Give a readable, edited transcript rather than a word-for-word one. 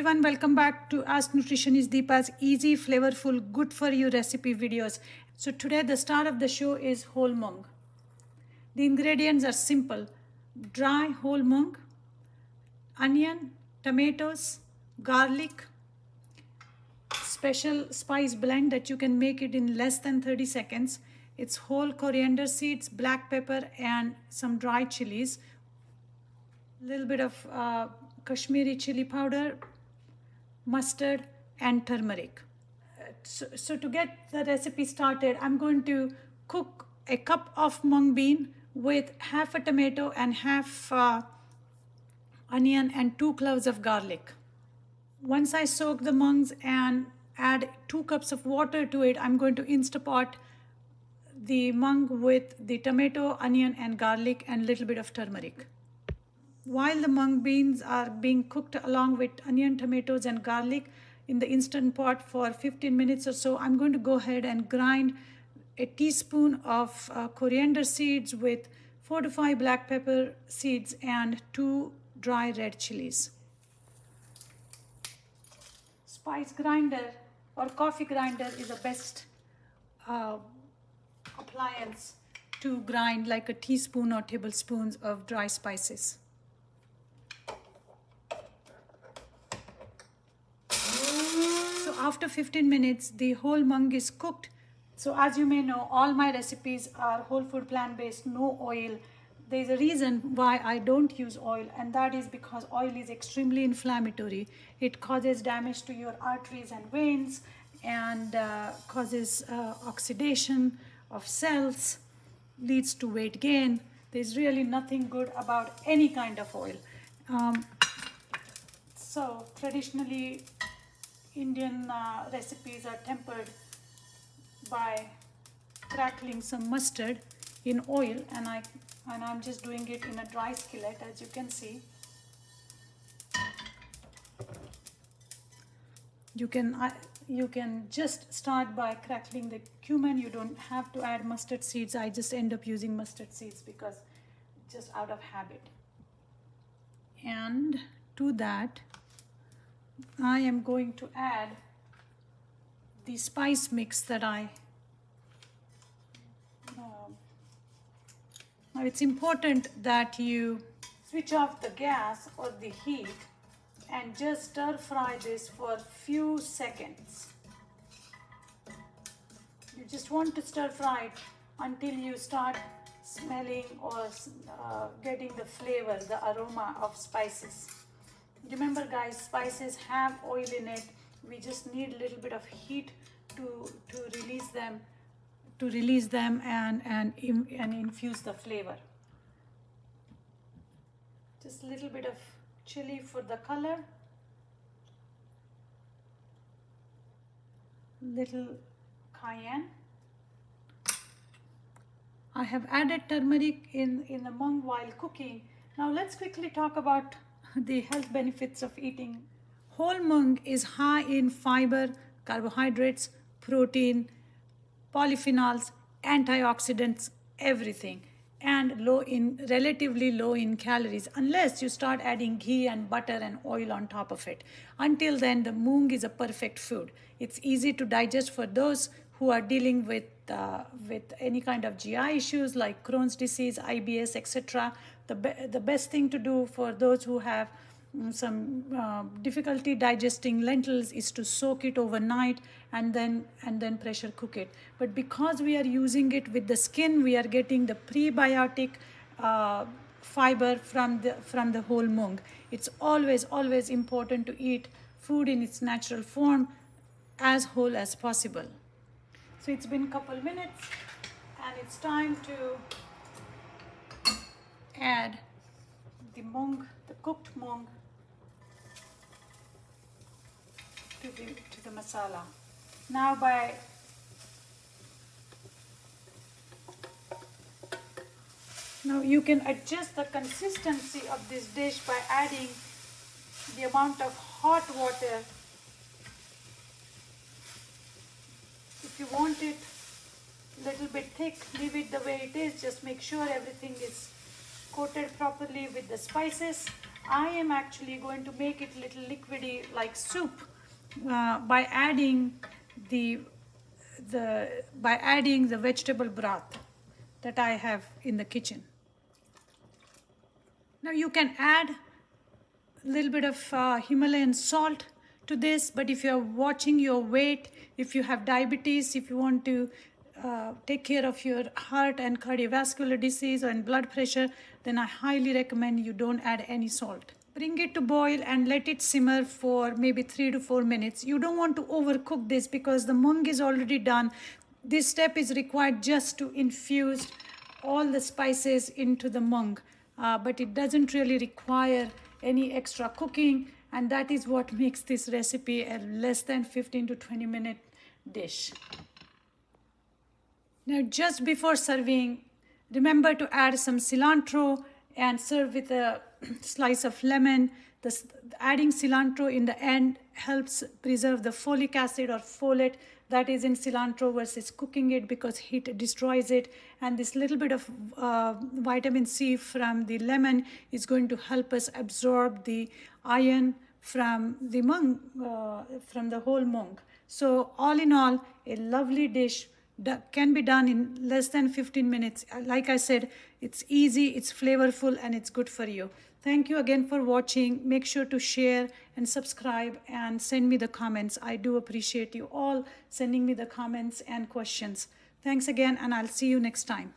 everyone, welcome back to Ask Nutritionist Deepa's easy, flavorful, good for you recipe videos. So today the star of the show is whole mung. The ingredients are simple: dry whole mung, onion, tomatoes, garlic, special spice blend that you can make it in less than 30 seconds. It's whole coriander seeds, black pepper, and some dry chilies. A little bit of Kashmiri chili powder, mustard, and turmeric. So to get the recipe started, I'm going to cook a cup of mung bean with half a tomato and half onion and 2 cloves of garlic. Once I soak the mungs and add 2 cups of water to it, I'm going to Instapot the mung with the tomato, onion, and garlic and a little bit of turmeric. While the mung beans are being cooked along with onion, tomatoes, and garlic in the Instant Pot for 15 minutes or so, I'm going to go ahead and grind a teaspoon of coriander seeds with 4 to 5 black pepper seeds and 2 dry red chilies. Spice grinder or coffee grinder is the best appliance to grind like a teaspoon or tablespoons of dry spices. So after 15 minutes, the whole mung is cooked. So as you may know, all my recipes are whole food, plant-based, no oil. There's a reason why I don't use oil, and that is because oil is extremely inflammatory. It causes damage to your arteries and veins and causes oxidation of cells, leads to weight gain. There's really nothing good about any kind of oil. So traditionally, Indian recipes are tempered by crackling some mustard in oil, and I'm just doing it in a dry skillet, as you can see. You can just start by crackling the cumin. You don't have to add mustard seeds. I just end up using mustard seeds because just out of habit. And to that, I am going to add the spice mix that now it's important that you switch off the gas or the heat and just stir fry this for a few seconds. You just want to stir fry it until you start smelling or getting the flavor, the aroma of spices. Remember guys, spices have oil in it. We just need a little bit of heat to release them and infuse the flavor. Just a little bit of chili for the color, little cayenne. I have added turmeric in the mung while cooking. Now let's quickly talk about the health benefits of eating. Whole mung is high in fiber, carbohydrates, protein, polyphenols, antioxidants, everything, and relatively low in calories, unless you start adding ghee and butter and oil on top of it. Until then, the mung is a perfect food. It's easy to digest for those who are dealing with any kind of GI issues like Crohn's disease, IBS, etc. The best thing to do for those who have some difficulty digesting lentils is to soak it overnight and then pressure cook it. But because we are using it with the skin, we are getting the prebiotic fiber from the whole mung. It's always important to eat food in its natural form, as whole as possible. So it's been a couple minutes and it's time to add the mung, the cooked mung, to the masala. Now you can adjust the consistency of this dish by adding the amount of hot water. If you want it a little bit thick, leave it the way it is. Just make sure everything is coated properly with the spices. I am actually going to make it little liquidy like soup by adding the vegetable broth that I have in the kitchen. Now you can add a little bit of Himalayan salt to this, but if you're watching your weight, if you have diabetes, if you want to take care of your heart and cardiovascular disease and blood pressure, then I highly recommend you don't add any salt. Bring it to boil and let it simmer for maybe 3 to 4 minutes. You don't want to overcook this because the mung is already done. This step is required just to infuse all the spices into the mung, but it doesn't really require any extra cooking, and that is what makes this recipe a less than 15 to 20 minute dish. Now just before serving, remember to add some cilantro and serve with a slice of lemon. Adding cilantro in the end helps preserve the folic acid or folate that is in cilantro versus cooking it, because heat destroys it. And this little bit of vitamin C from the lemon is going to help us absorb the iron from the mung, from the whole mung. So all in all, a lovely dish that can be done in less than 15 minutes. Like I said, it's easy, it's flavorful, and it's good for you. Thank you again for watching. Make sure to share and subscribe and send me the comments. I do appreciate you all sending me the comments and questions. Thanks again, and I'll see you next time.